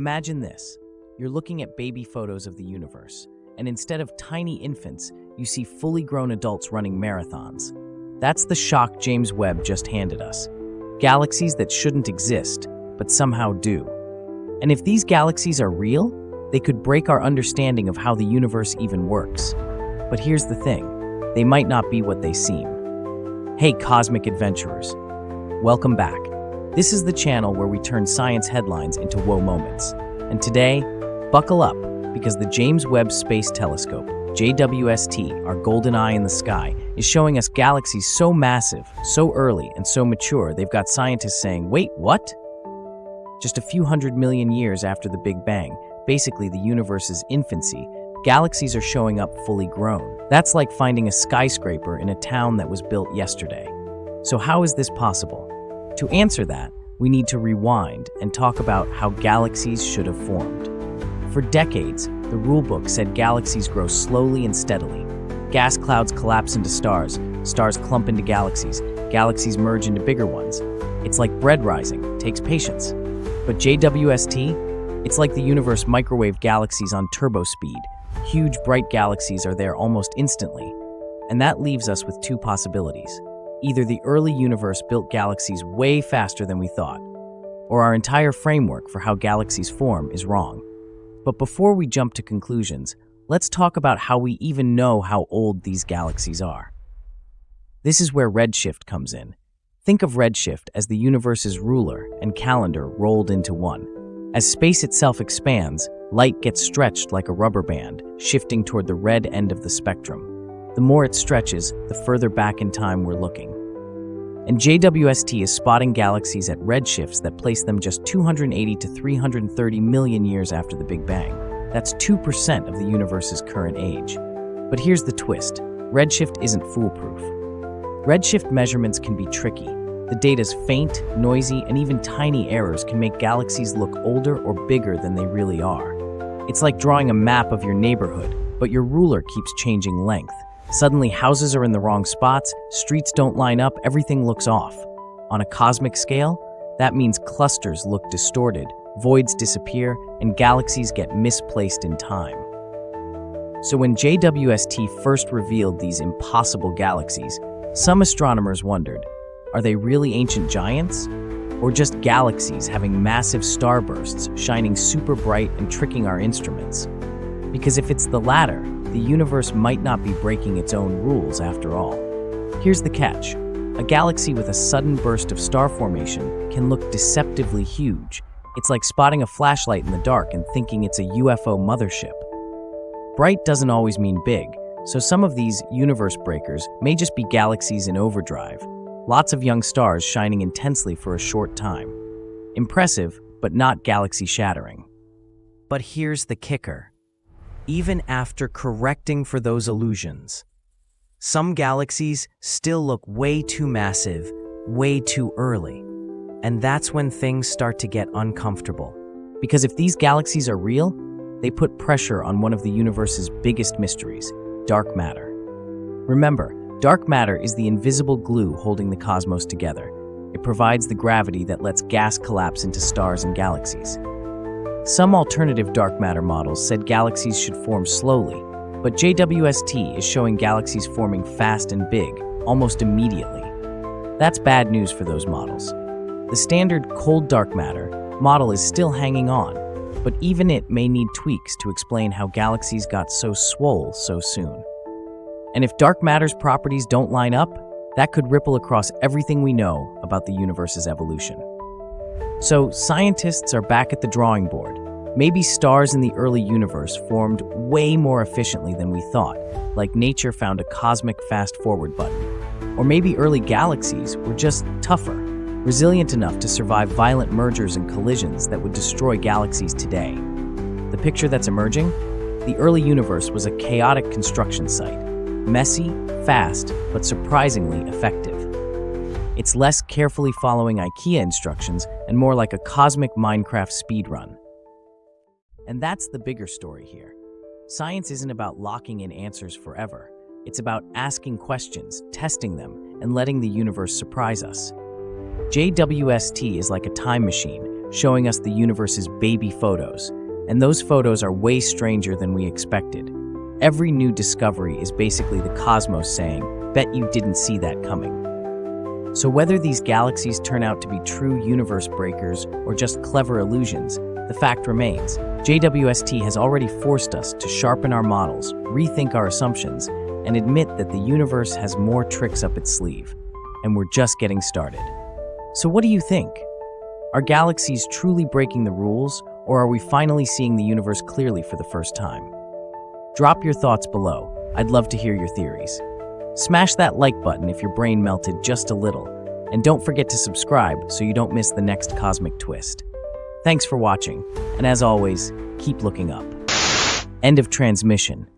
Imagine this. You're looking at baby photos of the universe, and instead of tiny infants, you see fully grown adults running marathons. That's the shock James Webb just handed us. Galaxies that shouldn't exist, but somehow do. And if these galaxies are real, they could break our understanding of how the universe even works. But here's the thing, they might not be what they seem. Hey, cosmic adventurers. Welcome back. This is the channel where we turn science headlines into whoa moments. And today, buckle up, because the James Webb Space Telescope, JWST, our golden eye in the sky, is showing us galaxies so massive, so early, and so mature, they've got scientists saying, wait, what? Just a few 100 million years after the Big Bang, basically the universe's infancy, galaxies are showing up fully grown. That's like finding a skyscraper in a town that was built yesterday. So how is this possible? To answer that, we need to rewind and talk about how galaxies should have formed. For decades, the rulebook said galaxies grow slowly and steadily. Gas clouds collapse into stars, stars clump into galaxies, galaxies merge into bigger ones. It's like bread rising, takes patience. But JWST? It's like the universe microwave galaxies on turbo speed. Huge, bright galaxies are there almost instantly. And that leaves us with two possibilities. Either the early universe built galaxies way faster than we thought, or our entire framework for how galaxies form is wrong. But before we jump to conclusions, let's talk about how we even know how old these galaxies are. This is where redshift comes in. Think of redshift as the universe's ruler and calendar rolled into one. As space itself expands, light gets stretched like a rubber band, shifting toward the red end of the spectrum. The more it stretches, the further back in time we're looking. And JWST is spotting galaxies at redshifts that place them just 280 to 330 million years after the Big Bang. That's 2% of the universe's current age. But here's the twist. Redshift isn't foolproof. Redshift measurements can be tricky. The data's faint, noisy, and even tiny errors can make galaxies look older or bigger than they really are. It's like drawing a map of your neighborhood, but your ruler keeps changing length. Suddenly, houses are in the wrong spots, streets don't line up, everything looks off. On a cosmic scale, that means clusters look distorted, voids disappear, and galaxies get misplaced in time. So when JWST first revealed these impossible galaxies, some astronomers wondered, are they really ancient giants? Or just galaxies having massive starbursts, shining super bright and tricking our instruments? Because if it's the latter, the universe might not be breaking its own rules after all. Here's the catch. A galaxy with a sudden burst of star formation can look deceptively huge. It's like spotting a flashlight in the dark and thinking it's a UFO mothership. Bright doesn't always mean big, so some of these universe breakers may just be galaxies in overdrive. Lots of young stars shining intensely for a short time. Impressive, but not galaxy-shattering. But here's the kicker. Even after correcting for those illusions, some galaxies still look way too massive, way too early. And that's when things start to get uncomfortable. Because if these galaxies are real, they put pressure on one of the universe's biggest mysteries, dark matter. Remember, dark matter is the invisible glue holding the cosmos together. It provides the gravity that lets gas collapse into stars and galaxies. Some alternative dark matter models said galaxies should form slowly, but JWST is showing galaxies forming fast and big, almost immediately. That's bad news for those models. The standard cold dark matter model is still hanging on, but even it may need tweaks to explain how galaxies got so swole so soon. And if dark matter's properties don't line up, that could ripple across everything we know about the universe's evolution. So scientists are back at the drawing board. Maybe stars in the early universe formed way more efficiently than we thought, like nature found a cosmic fast-forward button. Or maybe early galaxies were just tougher, resilient enough to survive violent mergers and collisions that would destroy galaxies today. The picture that's emerging? The early universe was a chaotic construction site. Messy, fast, but surprisingly effective. It's less carefully following IKEA instructions and more like a cosmic Minecraft speedrun. And that's the bigger story here. Science isn't about locking in answers forever. It's about asking questions, testing them, and letting the universe surprise us. JWST is like a time machine, showing us the universe's baby photos, and those photos are way stranger than we expected. Every new discovery is basically the cosmos saying, "Bet you didn't see that coming." So whether these galaxies turn out to be true universe breakers or just clever illusions, the fact remains, JWST has already forced us to sharpen our models, rethink our assumptions, and admit that the universe has more tricks up its sleeve. And we're just getting started. So what do you think? Are galaxies truly breaking the rules, or are we finally seeing the universe clearly for the first time? Drop your thoughts below. I'd love to hear your theories. Smash that like button if your brain melted just a little, and don't forget to subscribe so you don't miss the next cosmic twist. Thanks for watching, and as always, keep looking up. End of transmission.